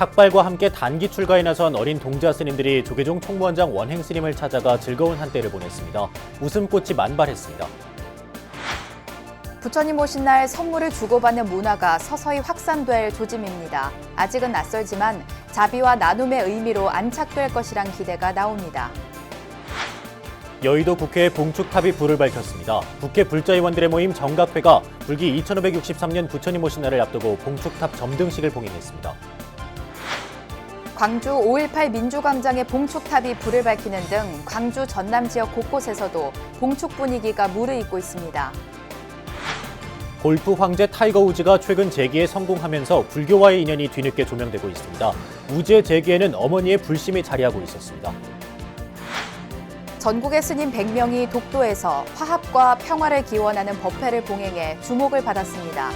삭발과 함께 단기 출가에 나선 어린 동자 스님들이 조계종 총무원장 원행 스님을 찾아가 즐거운 한때를 보냈습니다. 웃음꽃이 만발했습니다. 부처님 오신 날 선물을 주고받는 문화가 서서히 확산될 조짐입니다. 아직은 낯설지만 자비와 나눔의 의미로 안착될 것이란 기대가 나옵니다. 여의도 국회에 봉축탑이 불을 밝혔습니다. 국회 불자의원들의 모임 정각회가 불기 2563년 부처님 오신 날을 앞두고 봉축탑 점등식을 봉행했습니다. 광주 5.18 민주광장의 봉축탑이 불을 밝히는 등 광주 전남 지역 곳곳에서도 봉축 분위기가 무르익고 있습니다. 골프 황제 타이거 우즈가 최근 재기에 성공하면서 불교와의 인연이 뒤늦게 조명되고 있습니다. 우즈의 재기에는 어머니의 불심이 자리하고 있었습니다. 전국의 스님 100명이 독도에서 화합과 평화를 기원하는 법회를 봉행해 주목을 받았습니다.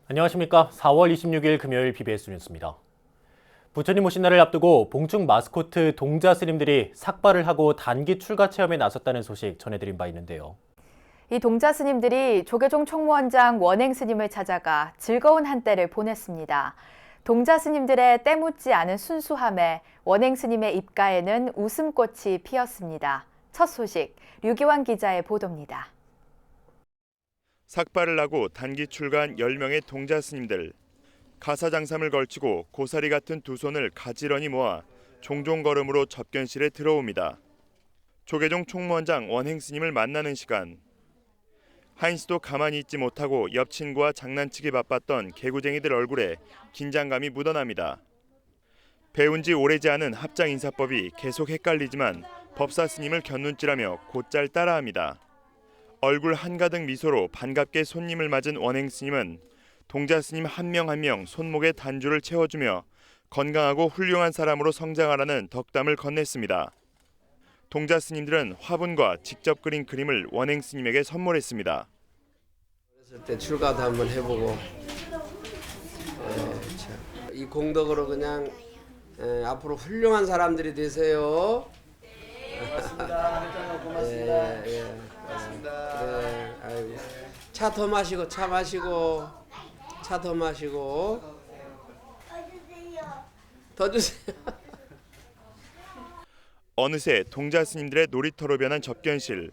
안녕하십니까. 4월 26일 금요일 BBS 뉴스입니다. 부처님 오신 날을 앞두고 봉축 마스코트 동자 스님들이 삭발을 하고 단기 출가 체험에 나섰다는 소식 전해드린 바 있는데요. 이 동자 스님들이 조계종 총무원장 원행 스님을 찾아가 즐거운 한때를 보냈습니다. 동자 스님들의 때묻지 않은 순수함에 원행 스님의 입가에는 웃음꽃이 피었습니다. 첫 소식, 류기환 기자의 보도입니다. 삭발을 하고 단기 출가한 10명의 동자 스님들. 가사장삼을 걸치고 고사리 같은 두 손을 가지런히 모아 종종 걸음으로 접견실에 들어옵니다. 조계종 총무원장 원행 스님을 만나는 시간. 한시도 가만히 있지 못하고 옆 친구와 장난치기 바빴던 개구쟁이들 얼굴에 긴장감이 묻어납니다. 배운 지 오래지 않은 합장 인사법이 계속 헷갈리지만 법사 스님을 곁눈질하며 곧잘 따라합니다. 얼굴 한가득 미소로 반갑게 손님을 맞은 원행 스님은 동자 스님 한 명 한 명 손목에 단주를 채워주며 건강하고 훌륭한 사람으로 성장하라는 덕담을 건넸습니다. 동자 스님들은 화분과 직접 그린 그림을 원행 스님에게 선물했습니다. 어렸을 때 출가도 한번 해보고 이 공덕으로 그냥 앞으로 훌륭한 사람들이 되세요. 고맙습니다. 고맙습니다. 그래, 아이고. 차 더 마시고 차 마시고. 차 더 마시고 더 주세요. 어느새 동자 스님들의 놀이터로 변한 접견실.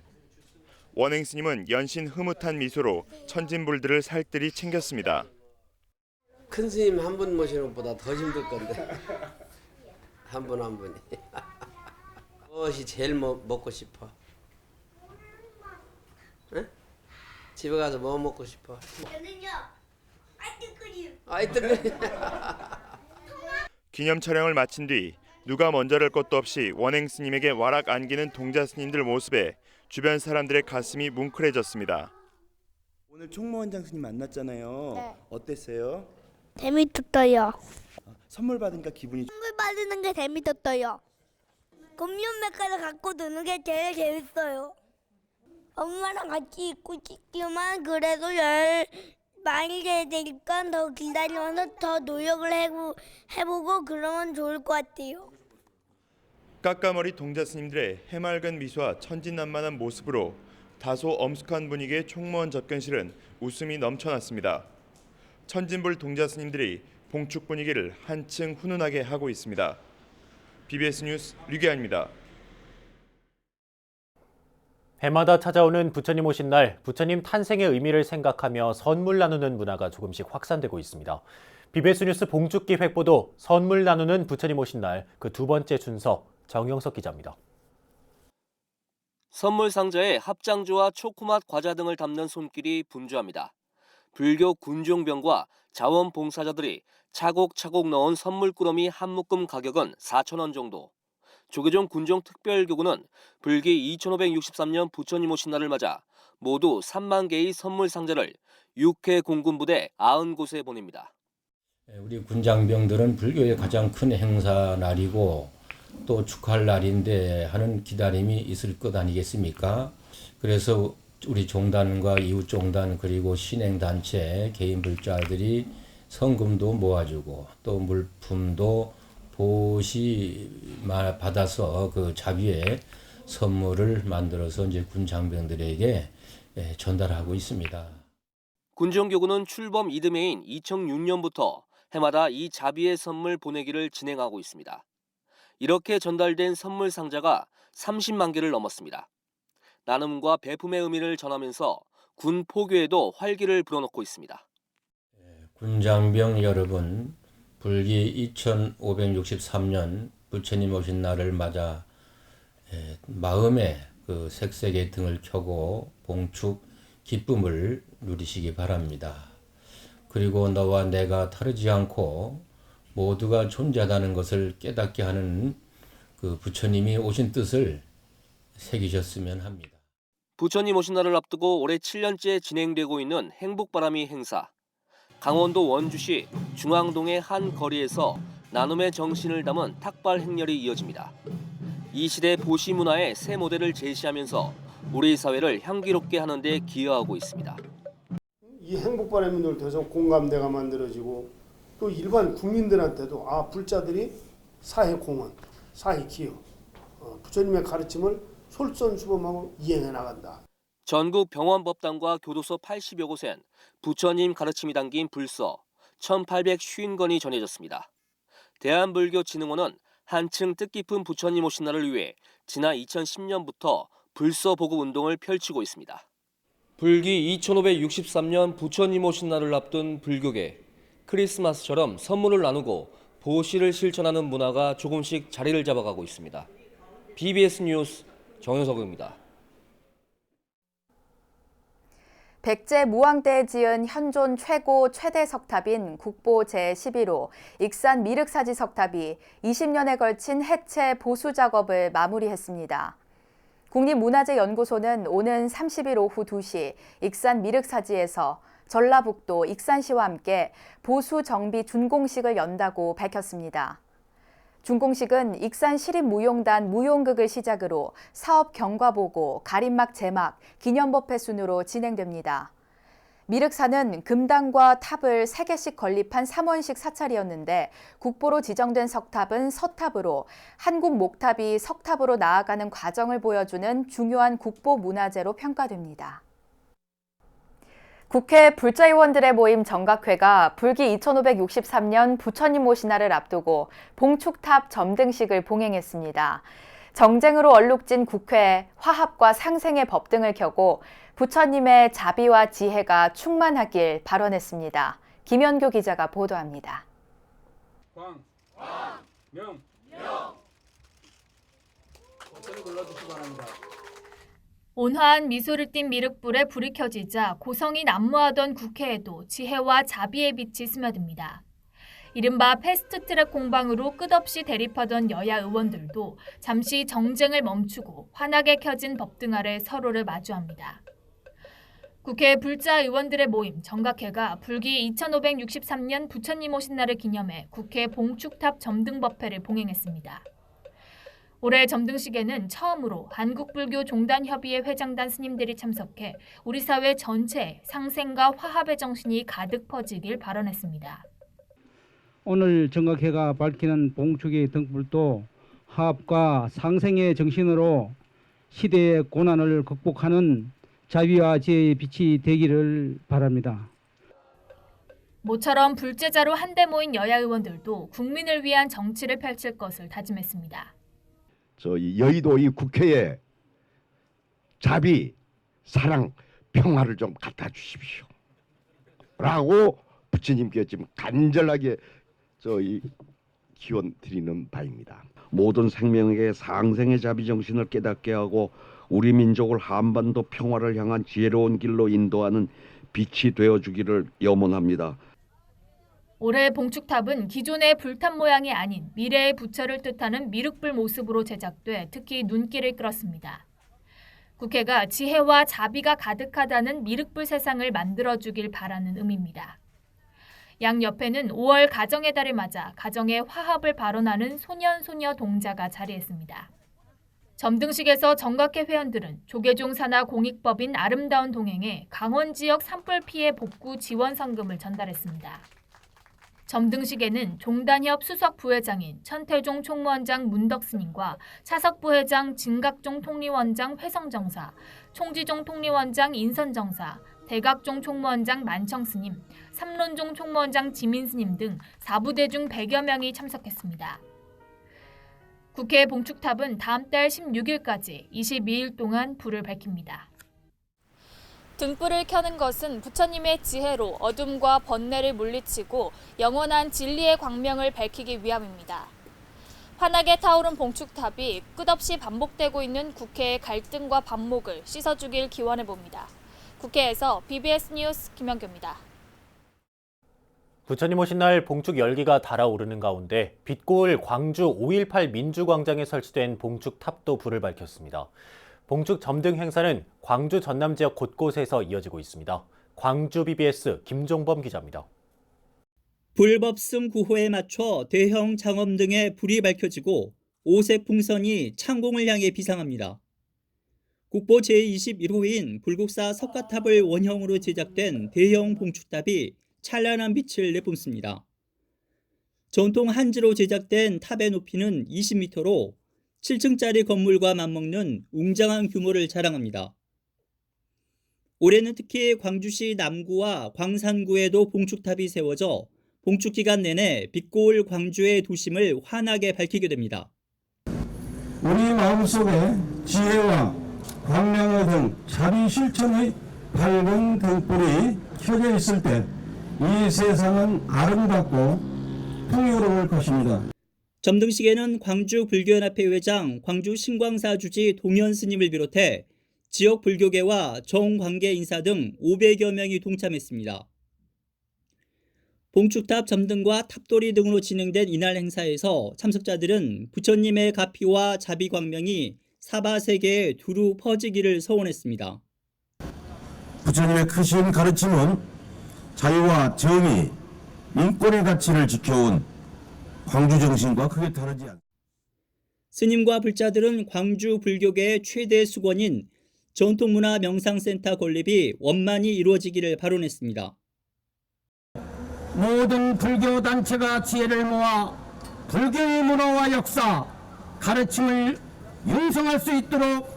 원행 스님은 연신 흐뭇한 미소로 천진불들을 살뜰히 챙겼습니다. 큰 스님 한 분 모시는 것보다 더 힘들 건데 한 분 한 분이. 무엇이 제일 먹고 싶어? 응? 집에 가서 뭐 먹고 싶어? 저는요 아이스크림. 아이들. 기념 촬영을 마친 뒤 누가 먼저랄 것도 없이 원행 스님에게 와락 안기는 동자 스님들 모습에 주변 사람들의 가슴이 뭉클해졌습니다. 오늘 총무원장 스님 만났잖아요. 네. 어땠어요? 재밌었어요. 선물 받으니까 기분이 선물 받는 게 재밌었어요. 금융백과를 갖고 노는 게 제일 재밌어요. 엄마랑 같이 있고 싶지만 그래도 많이 돼야 되니까 더 기다리면서 더 노력을 해보고 그러면 좋을 것 같아요. 까까머리 동자 스님들의 해맑은 미소와 천진난만한 모습으로 다소 엄숙한 분위기의 총무원 접견실은 웃음이 넘쳐났습니다. 천진불 동자 스님들이 봉축 분위기를 한층 훈훈하게 하고 있습니다. BBS 뉴스 류기환입니다. 해마다 찾아오는 부처님 오신 날, 부처님 탄생의 의미를 생각하며 선물 나누는 문화가 조금씩 확산되고 있습니다. BBS 뉴스 봉축기획 보도 선물 나누는 부처님 오신 날 그 두 번째 순서 정영석 기자입니다. 선물 상자에 합장주와 초코맛 과자 등을 담는 손길이 분주합니다. 불교 군종병과 자원봉사자들이 차곡차곡 넣은 선물 꾸러미 한 묶음 가격은 4,000원 정도. 조계종 군종특별교구는 불기 2563년 부처님 오신 날을 맞아 모두 3만 개의 선물 상자를 6회 공군부대 90곳에 보냅니다. 우리 군장병들은 불교의 가장 큰 행사 날이고 또 축하할 날인데 하는 기다림이 있을 것 아니겠습니까? 그래서 우리 종단과 이웃종단 그리고 신행단체 개인 불자들이 성금도 모아주고 또 물품도 보시 받아서 그 자비의 선물을 만들어서 이제 군 장병들에게 전달하고 있습니다. 군종교구는 출범 이듬해인 2006년부터 해마다 이 자비의 선물 보내기를 진행하고 있습니다. 이렇게 전달된 선물 상자가 30만 개를 넘었습니다. 나눔과 배품의 의미를 전하면서 군 포교에도 활기를 불어넣고 있습니다. 군장병 여러분, 불기 2563년 부처님 오신 날을 맞아 마음의 그 색색의 등을 켜고 봉축 기쁨을 누리시기 바랍니다. 그리고 너와 내가 다르지 않고 모두가 존재하다는 것을 깨닫게 하는 그 부처님이 오신 뜻을 새기셨으면 합니다. 부처님 오신 날을 앞두고 올해 7년째 진행되고 있는 행복바람이 행사. 강원도 원주시 중앙동의 한 거리에서 나눔의 정신을 담은 탁발 행렬이 이어집니다. 이 시대 보시 문화의 새 모델을 제시하면서 우리 사회를 향기롭게 하는 데 기여하고 있습니다. 이 행복바람이 돼서 공감대가 만들어지고 또 일반 국민들한테도 불자들이 사회 공헌, 사회 기여, 부처님의 가르침을 솔선수범하고 이행해 나간다. 전국 병원법당과 교도소 80여 곳엔 부처님 가르침이 담긴 불서 1850건이 전해졌습니다. 대한불교진흥원은 한층 뜻깊은 부처님 오신 날을 위해 지난 2010년부터 불서 보급 운동을 펼치고 있습니다. 불기 2563년 부처님 오신 날을 앞둔 불교계, 크리스마스처럼 선물을 나누고 보시를 실천하는 문화가 조금씩 자리를 잡아가고 있습니다. BBS 뉴스 정효석입니다. 백제 무왕때에 지은 현존 최대 석탑인 국보 제11호 익산 미륵사지 석탑이 20년에 걸친 해체 보수 작업을 마무리했습니다. 국립문화재연구소는 오는 30일 오후 2시 익산 미륵사지에서 전라북도 익산시와 함께 보수 정비 준공식을 연다고 밝혔습니다. 준공식은 익산시립무용단 무용극을 시작으로 사업 경과보고, 가림막 제막, 기념법회 순으로 진행됩니다. 미륵사는 금당과 탑을 3개씩 건립한 3원식 사찰이었는데 국보로 지정된 석탑은 서탑으로 한국 목탑이 석탑으로 나아가는 과정을 보여주는 중요한 국보 문화재로 평가됩니다. 국회 불자의원들의 모임 정각회가 불기 2563년 부처님 오신 날을 앞두고 봉축탑 점등식을 봉행했습니다. 정쟁으로 얼룩진 국회에 화합과 상생의 법 등을 켜고 부처님의 자비와 지혜가 충만하길 발언했습니다. 김현교 기자가 보도합니다. 명. 버튼을 눌러주시기 바랍니다. 온화한 미소를 띤 미륵불에 불이 켜지자 고성이 난무하던 국회에도 지혜와 자비의 빛이 스며듭니다. 이른바 패스트트랙 공방으로 끝없이 대립하던 여야 의원들도 잠시 정쟁을 멈추고 환하게 켜진 법등 아래 서로를 마주합니다. 국회 불자 의원들의 모임 정각회가 불기 2563년 부처님 오신 날을 기념해 국회 봉축탑 점등법회를 봉행했습니다. 올해 점등식에는 처음으로 한국불교종단협의회 회장단 스님들이 참석해 우리 사회 전체에 상생과 화합의 정신이 가득 퍼지길 발언했습니다. 오늘 정각회가 밝히는 봉축의 등불도 화합과 상생의 정신으로 시대의 고난을 극복하는 자비와 지혜의 빛이 되기를 바랍니다. 모처럼 불제자로 한데 모인 여야 의원들도 국민을 위한 정치를 펼칠 것을 다짐했습니다. 저희 여의도 이 국회에 자비, 사랑, 평화를 좀 갖다 주십시오. 라고 부처님께 지금 간절하게 저희 기원 드리는 바입니다. 모든 생명에게 상생의 자비 정신을 깨닫게 하고 우리 민족을 한반도 평화를 향한 지혜로운 길로 인도하는 빛이 되어주기를 염원합니다. 올해 봉축탑은 기존의 불탑 모양이 아닌 미래의 부처를 뜻하는 미륵불 모습으로 제작돼 특히 눈길을 끌었습니다. 국회가 지혜와 자비가 가득하다는 미륵불 세상을 만들어주길 바라는 의미입니다. 양 옆에는 5월 가정의 달을 맞아 가정의 화합을 발언하는 소년소녀 동자가 자리했습니다. 점등식에서 정각회 회원들은 조계종 산하 공익법인 아름다운 동행에 강원 지역 산불 피해 복구 지원 성금을 전달했습니다. 점등식에는 종단협 수석 부회장인 천태종 총무원장 문덕스님과 차석 부회장 진각종 통리원장 회성정사, 총지종 통리원장 인선정사, 대각종 총무원장 만청 스님, 삼론종 총무원장 지민 스님 등 4부대 중 100여 명이 참석했습니다. 국회 봉축탑은 다음 달 16일까지 22일 동안 불을 밝힙니다. 등불을 켜는 것은 부처님의 지혜로 어둠과 번뇌를 물리치고 영원한 진리의 광명을 밝히기 위함입니다. 환하게 타오른 봉축탑이 끝없이 반복되고 있는 국회의 갈등과 반목을 씻어주길 기원해봅니다. 국회에서 BBS 뉴스 김현규입니다. 부처님 오신 날 봉축 열기가 달아오르는 가운데 빛고울 광주 5.18 민주광장에 설치된 봉축탑도 불을 밝혔습니다. 봉축 점등 행사는 광주 전남 지역 곳곳에서 이어지고 있습니다. 광주 BBS 김종범 기자입니다. 불법승 구호에 맞춰 대형 장엄 등의 불이 밝혀지고 오색 풍선이 창공을 향해 비상합니다. 국보 제21호인 불국사 석가탑을 원형으로 제작된 대형 봉축탑이 찬란한 빛을 내뿜습니다. 전통 한지로 제작된 탑의 높이는 20m로 7층짜리 건물과 맞먹는 웅장한 규모를 자랑합니다. 올해는 특히 광주시 남구와 광산구에도 봉축탑이 세워져 봉축 기간 내내 빛고울 광주의 도심을 환하게 밝히게 됩니다. 우리 마음속에 지혜와 광명의 등 자비 실천의 밝은 등불이 켜져 있을 때 이 세상은 아름답고 풍요로울 것입니다. 점등식에는 광주 불교연합회 회장 광주 신광사 주지 동현 스님을 비롯해 지역 불교계와 정관계 인사 등 500여 명이 동참했습니다. 봉축탑 점등과 탑돌이 등으로 진행된 이날 행사에서 참석자들은 부처님의 가피와 자비 광명이 사바세계에 두루 퍼지기를 소원했습니다. 부처님의 크신 가르침은 자유와 정의, 인권의 가치를 지켜온 광주 정신과 크게 다르지 않습니다. 스님과 불자들은 광주 불교계의 최대 수건인 전통문화 명상센터 건립이 원만히 이루어지기를 발언했습니다. 모든 불교 단체가 지혜를 모아 불교의 문화와 역사, 가르침을 융성할 수 있도록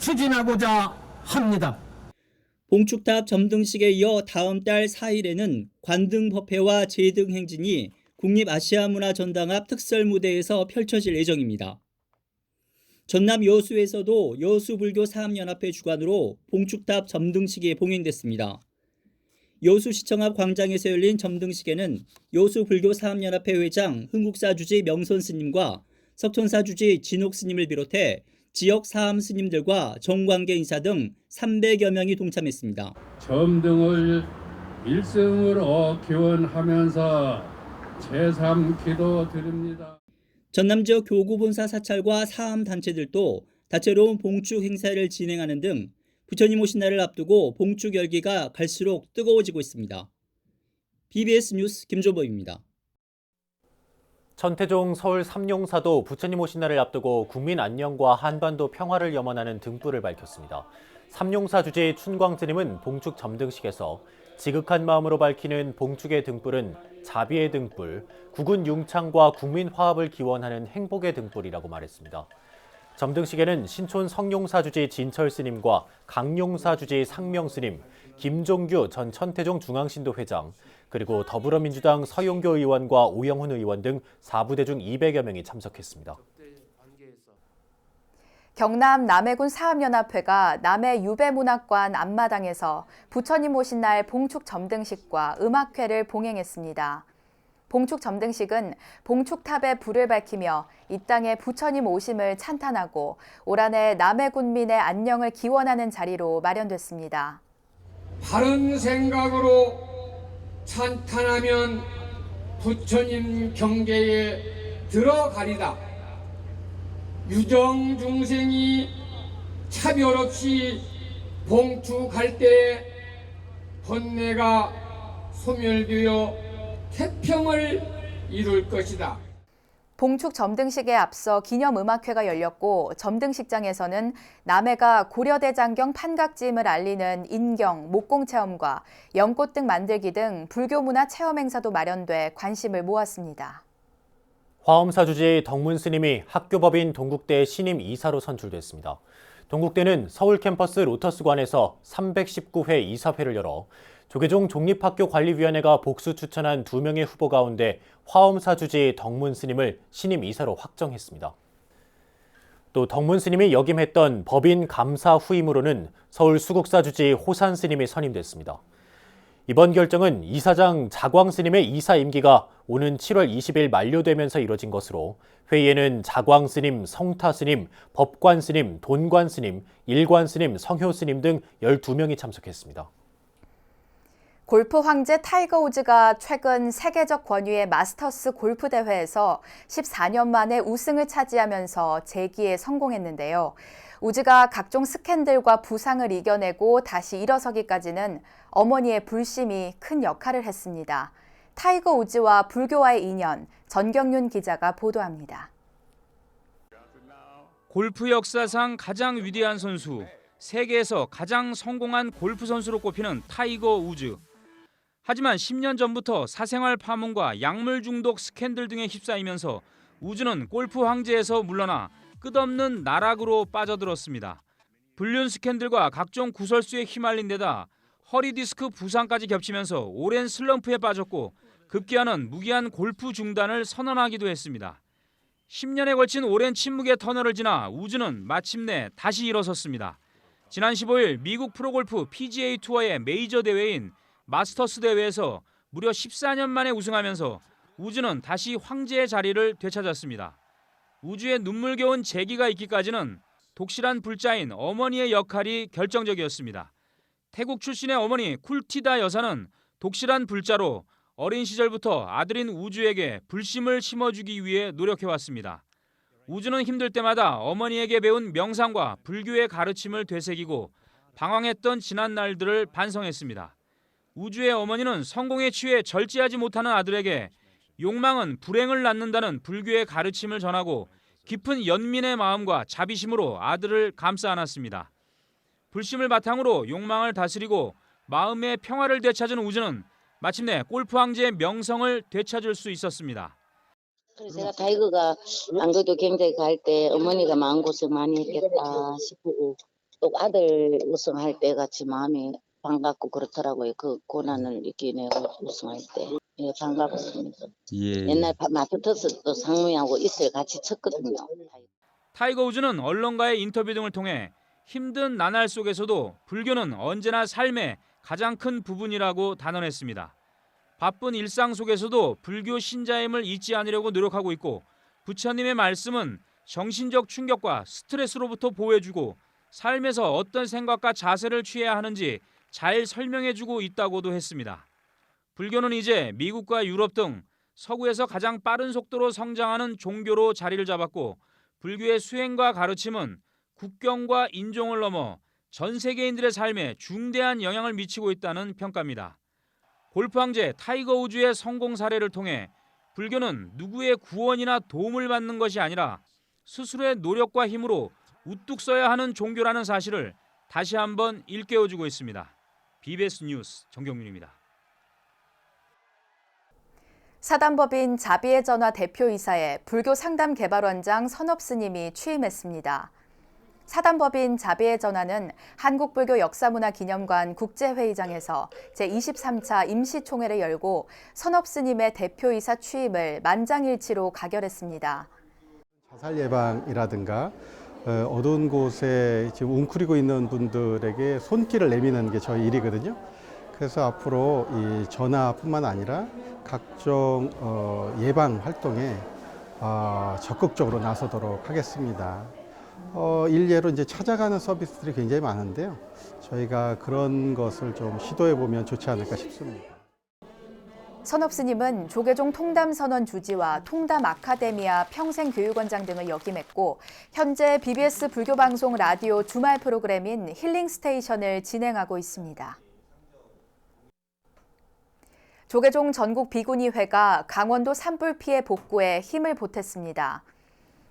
추진하고자 합니다. 봉축탑 점등식에 이어 다음 달 4일에는 관등법회와 제등 행진이 국립아시아문화전당 앞 특설무대에서 펼쳐질 예정입니다. 전남 여수에서도 여수불교 사암연합회 주관으로 봉축탑 점등식이 봉행됐습니다. 여수시청 앞 광장에서 열린 점등식에는 여수불교 사암연합회 회장 흥국사 주지 명선 스님과 석촌사 주지 진옥 스님을 비롯해 지역 사암 스님들과 정관계 인사 등 300여 명이 동참했습니다. 점등을 일승으로 기원하면서 제3기도 드립니다. 전남 지역 교구본사 사찰과 사암 단체들도 다채로운 봉축 행사를 진행하는 등 부처님 오신 날을 앞두고 봉축 열기가 갈수록 뜨거워지고 있습니다. BBS 뉴스 김종범입니다. 천태종 서울 삼용사도 부처님 오신 날을 앞두고 국민 안녕과 한반도 평화를 염원하는 등불을 밝혔습니다. 삼용사 주지 춘광 스님은 봉축 점등식에서 지극한 마음으로 밝히는 봉축의 등불은 자비의 등불, 국운 융창과 국민 화합을 기원하는 행복의 등불이라고 말했습니다. 점등식에는 신촌 성용사 주지 진철 스님과 강용사 주지 상명 스님, 김종규 전 천태종 중앙신도 회장, 그리고 더불어민주당 서용교 의원과 오영훈 의원 등 4부대 중 200여 명이 참석했습니다. 경남 남해군 사암연합회가 남해 유배문학관 앞마당에서 부처님 오신 날 봉축 점등식과 음악회를 봉행했습니다. 봉축 점등식은 봉축탑에 불을 밝히며 이 땅에 부처님 오심을 찬탄하고 올 한 해 남해 군민의 안녕을 기원하는 자리로 마련됐습니다. 바른 생각으로 찬탄하면 부처님 경계에 들어가리다. 유정 중생이 차별 없이 봉축할 때 번뇌가 소멸되어 태평을 이룰 것이다. 봉축 점등식에 앞서 기념음악회가 열렸고 점등식장에서는 남해가 고려대장경 판각지임을 알리는 인경, 목공체험과 연꽃 등 만들기 등 불교문화 체험 행사도 마련돼 관심을 모았습니다. 화엄사 주지 덕문 스님이 학교법인 동국대 신임 이사로 선출됐습니다. 동국대는 서울 캠퍼스 로터스관에서 319회 이사회를 열어 조계종 종립학교관리위원회가 복수 추천한 2명의 후보 가운데 화엄사 주지 덕문 스님을 신임 이사로 확정했습니다. 또 덕문 스님이 역임했던 법인 감사 후임으로는 서울 수국사 주지 호산 스님이 선임됐습니다. 이번 결정은 이사장 자광 스님의 이사 임기가 오는 7월 20일 만료되면서 이뤄진 것으로 회의에는 자광 스님, 성타 스님, 법관 스님, 돈관 스님, 일관 스님, 성효 스님 등 12명이 참석했습니다. 골프 황제 타이거 우즈가 최근 세계적 권위의 마스터스 골프 대회에서 14년 만에 우승을 차지하면서 재기에 성공했는데요. 우즈가 각종 스캔들과 부상을 이겨내고 다시 일어서기까지는 어머니의 불심이 큰 역할을 했습니다. 타이거 우즈와 불교와의 인연, 전경윤 기자가 보도합니다. 골프 역사상 가장 위대한 선수, 세계에서 가장 성공한 골프 선수로 꼽히는 타이거 우즈. 하지만 10년 전부터 사생활 파문과 약물 중독 스캔들 등에 휩싸이면서 우즈는 골프 황제에서 물러나 끝없는 나락으로 빠져들었습니다. 불륜 스캔들과 각종 구설수에 휘말린 데다 허리 디스크 부상까지 겹치면서 오랜 슬럼프에 빠졌고 급기야는 무기한 골프 중단을 선언하기도 했습니다. 10년에 걸친 오랜 침묵의 터널을 지나 우즈는 마침내 다시 일어섰습니다. 지난 15일 미국 프로골프 PGA 투어의 메이저 대회인 마스터스 대회에서 무려 14년 만에 우승하면서 우즈는 다시 황제의 자리를 되찾았습니다. 우즈의 눈물겨운 재기가 있기까지는 독실한 불자인 어머니의 역할이 결정적이었습니다. 태국 출신의 어머니 쿨티다 여사는 독실한 불자로 어린 시절부터 아들인 우즈에게 불심을 심어주기 위해 노력해왔습니다. 우즈는 힘들 때마다 어머니에게 배운 명상과 불교의 가르침을 되새기고 방황했던 지난 날들을 반성했습니다. 우즈의 어머니는 성공에 취해 절제하지 못하는 아들에게 욕망은 불행을 낳는다는 불교의 가르침을 전하고 깊은 연민의 마음과 자비심으로 아들을 감싸 안았습니다. 불심을 바탕으로 욕망을 다스리고 마음의 평화를 되찾은 우즈는 마침내 골프 황제의 명성을 되찾을 수 있었습니다. 그래서 제가 타이거가 안 그래도 굉장히 갈 때 어머니가 마음고생 많이 했겠다 싶고 또 아들 우승할 때 같이 마음이 반갑고 그렇더라고요. 그 고난을 이겨내고 우승할 때. 예, 반갑습니다. 옛날 마스터스도 상무하고 이슬 같이 쳤거든요. 타이거 우즈는 언론과의 인터뷰 등을 통해 힘든 나날 속에서도 불교는 언제나 삶의 가장 큰 부분이라고 단언했습니다. 바쁜 일상 속에서도 불교 신자임을 잊지 않으려고 노력하고 있고 부처님의 말씀은 정신적 충격과 스트레스로부터 보호해주고 삶에서 어떤 생각과 자세를 취해야 하는지 잘 설명해주고 있다고도 했습니다. 불교는 이제 미국과 유럽 등 서구에서 가장 빠른 속도로 성장하는 종교로 자리를 잡았고 불교의 수행과 가르침은 국경과 인종을 넘어 전 세계인들의 삶에 중대한 영향을 미치고 있다는 평가입니다. 골프 황제 타이거 우즈의 성공 사례를 통해 불교는 누구의 구원이나 도움을 받는 것이 아니라 스스로의 노력과 힘으로 우뚝 서야 하는 종교라는 사실을 다시 한번 일깨워주고 있습니다. BBS 뉴스 정경윤입니다. 사단법인 자비의 전화 대표이사에 불교 상담개발원장 선업 스님이 취임했습니다. 사단법인 자비의 전화는 한국불교역사문화기념관 국제회의장에서 제23차 임시총회를 열고 선업 스님의 대표이사 취임을 만장일치로 가결했습니다. 자살 예방이라든가 어두운 곳에 지금 웅크리고 있는 분들에게 손길을 내미는 게 저희 일이거든요. 그래서 앞으로 이 전화뿐만 아니라 각종 예방 활동에 적극적으로 나서도록 하겠습니다. 일례로 이제 찾아가는 서비스들이 굉장히 많은데요. 저희가 그런 것을 좀 시도해 보면 좋지 않을까 싶습니다. 선업 스님은 조계종 통담선언 주지와 통담 아카데미아 평생교육원장 등을 역임했고 현재 BBS 불교방송 라디오 주말 프로그램인 힐링 스테이션을 진행하고 있습니다. 조계종 전국 비구니회가 강원도 산불 피해 복구에 힘을 보탰습니다.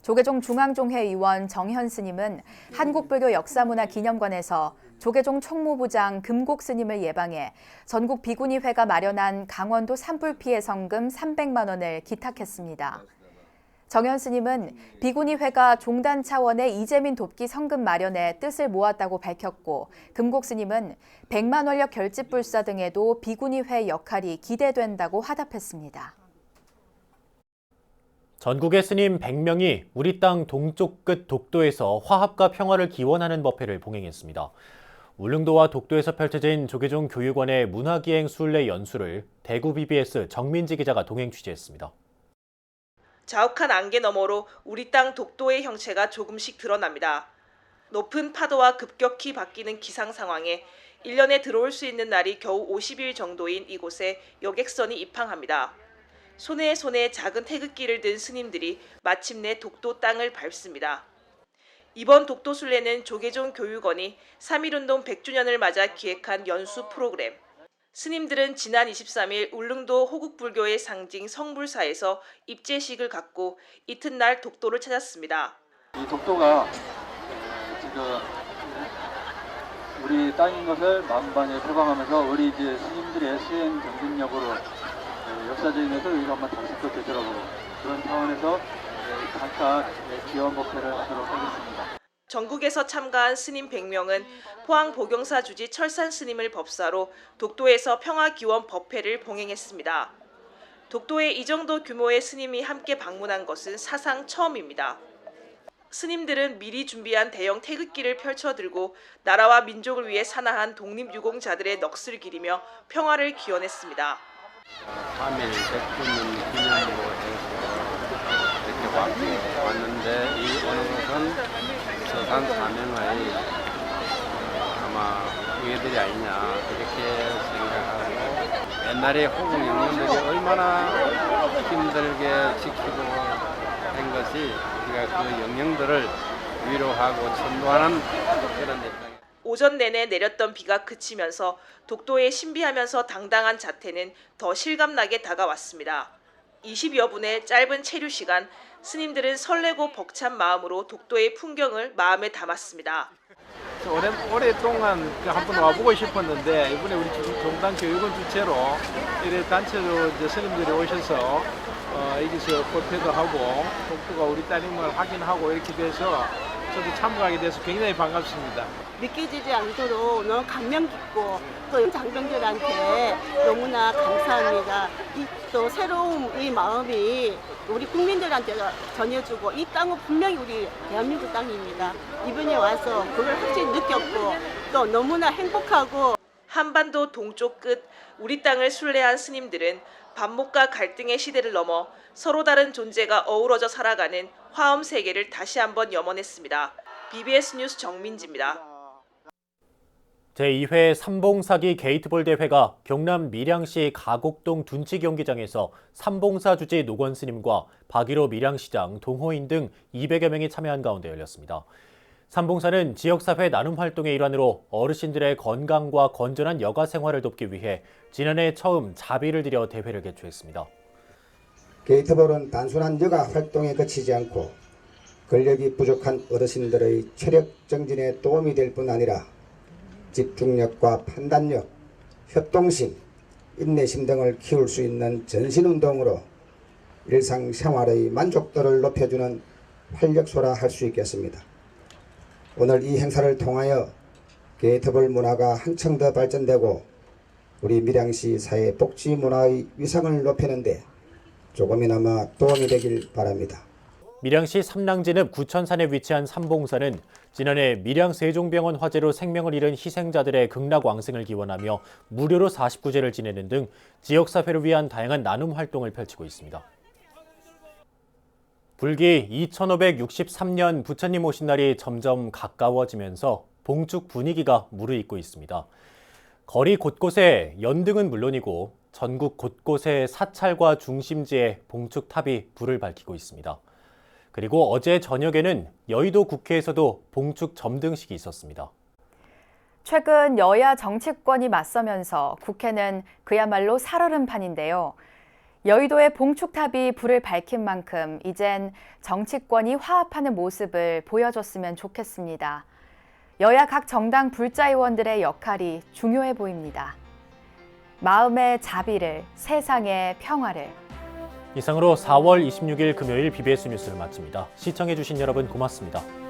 조계종 중앙종회 의원 정현 스님은 한국불교역사문화기념관에서 조계종 총무부장 금곡 스님을 예방해 전국 비구니회가 마련한 강원도 산불 피해 성금 300만 원을 기탁했습니다. 정현 스님은 비구니회가 종단 차원의 이재민 돕기 성금 마련에 뜻을 모았다고 밝혔고, 금곡 스님은 100만 원력 결집불사 등에도 비구니회 역할이 기대된다고 화답했습니다. 전국의 스님 100명이 우리 땅 동쪽 끝 독도에서 화합과 평화를 기원하는 법회를 봉행했습니다. 울릉도와 독도에서 펼쳐진 조계종 교육원의 문화기행 순례 연수를 대구 BBS 정민지 기자가 동행 취재했습니다. 자욱한 안개 너머로 우리 땅 독도의 형체가 조금씩 드러납니다. 높은 파도와 급격히 바뀌는 기상 상황에 1년에 들어올 수 있는 날이 겨우 50일 정도인 이곳에 여객선이 입항합니다. 손에 작은 태극기를 든 스님들이 마침내 독도 땅을 밟습니다. 이번 독도 순례는 조계종 교육원이 3.1운동 100주년을 맞아 기획한 연수 프로그램. 스님들은 지난 23일 울릉도 호국불교의 상징 성불사에서 입제식을 갖고 이튿날 독도를 찾았습니다. 이 독도가 지금 우리 땅인 것을 만반에 표방하면서 우리 이제 스님들의 수행 정신력으로 역사적인 것을 우리가 한번 다시 또 되돌아보고 그런 차원에서 각각 기원 법회를 하도록 하겠습니다. 전국에서 참가한 스님 100명은 포항 보경사 주지 철산 스님을 법사로 독도에서 평화기원 법회를 봉행했습니다. 독도에 이 정도 규모의 스님이 함께 방문한 것은 사상 처음입니다. 스님들은 미리 준비한 대형 태극기를 펼쳐들고 나라와 민족을 위해 사나한 독립유공자들의 넋을 기리며 평화를 기원했습니다. 3일 100주년 기념으로 해서 이렇게 왔는데 이 오는 것은 서산 사명의 아마 후예들이 아니냐 이렇게 생각하고 옛날에 호국 영령들이 얼마나 힘들게 지키고 한 것이 우리가 그 영령들을 위로하고 천도하는 그런 입장입니다. 오전 내내 내렸던 비가 그치면서 독도의 신비하면서 당당한 자태는 더 실감나게 다가왔습니다. 20여 분의 짧은 체류 시간, 스님들은 설레고 벅찬 마음으로 독도의 풍경을 마음에 담았습니다. 오랫동안 한번 와보고 싶었는데 이번에 우리 종단 교육원 주최로 이래 단체로 이제 스님들이 오셔서 여기서 법회도 하고 독도가 우리 땅인 걸 확인하고 이렇게 돼서 저도 참가하게 돼서 굉장히 반갑습니다. 믿기지 않도록 너무 감명 깊고 또 장병들한테 너무나 감사합니다. 또 새로운 이 마음이 우리 국민들한테 전해주고 이 땅은 분명히 우리 대한민국 땅입니다. 이번에 와서 그걸 확실히 느꼈고 또 너무나 행복하고 한반도 동쪽 끝 우리 땅을 순례한 스님들은 반목과 갈등의 시대를 넘어 서로 다른 존재가 어우러져 살아가는 화엄 세계를 다시 한번 염원했습니다. BBS 뉴스 정민지입니다. 제2회 삼봉사기 게이트볼 대회가 경남 밀양시 가곡동 둔치 경기장에서 삼봉사 주지 노건 스님과 박일호 밀양시장, 동호인 등 200여 명이 참여한 가운데 열렸습니다. 삼봉사는 지역사회 나눔 활동의 일환으로 어르신들의 건강과 건전한 여가 생활을 돕기 위해 지난해 처음 자비를 들여 대회를 개최했습니다. 게이트볼은 단순한 여가 활동에 그치지 않고 근력이 부족한 어르신들의 체력 정진에 도움이 될 뿐 아니라 집중력과 판단력, 협동심, 인내심 등을 키울 수 있는 전신운동으로 일상생활의 만족도를 높여주는 활력소라 할 수 있겠습니다. 오늘 이 행사를 통하여 게이트볼 문화가 한층 더 발전되고 우리 밀양시 사회 복지 문화의 위상을 높이는 데 조금이나마 도움이 되길 바랍니다. 밀양시 삼랑진읍 구천산에 위치한 삼봉사는 지난해 밀양 세종병원 화재로 생명을 잃은 희생자들의 극락왕생을 기원하며 무료로 49제를 지내는 등 지역사회를 위한 다양한 나눔 활동을 펼치고 있습니다. 불기 2563년 부처님 오신 날이 점점 가까워지면서 봉축 분위기가 무르익고 있습니다. 거리 곳곳에 연등은 물론이고 전국 곳곳의 사찰과 중심지에 봉축탑이 불을 밝히고 있습니다. 그리고 어제 저녁에는 여의도 국회에서도 봉축 점등식이 있었습니다. 최근 여야 정치권이 맞서면서 국회는 그야말로 살얼음판인데요. 여의도의 봉축탑이 불을 밝힌 만큼 이젠 정치권이 화합하는 모습을 보여줬으면 좋겠습니다. 여야 각 정당 불자의원들의 역할이 중요해 보입니다. 마음의 자비를, 세상의 평화를. 이상으로 4월 26일 금요일 BBS 뉴스를 마칩니다. 시청해주신 여러분 고맙습니다.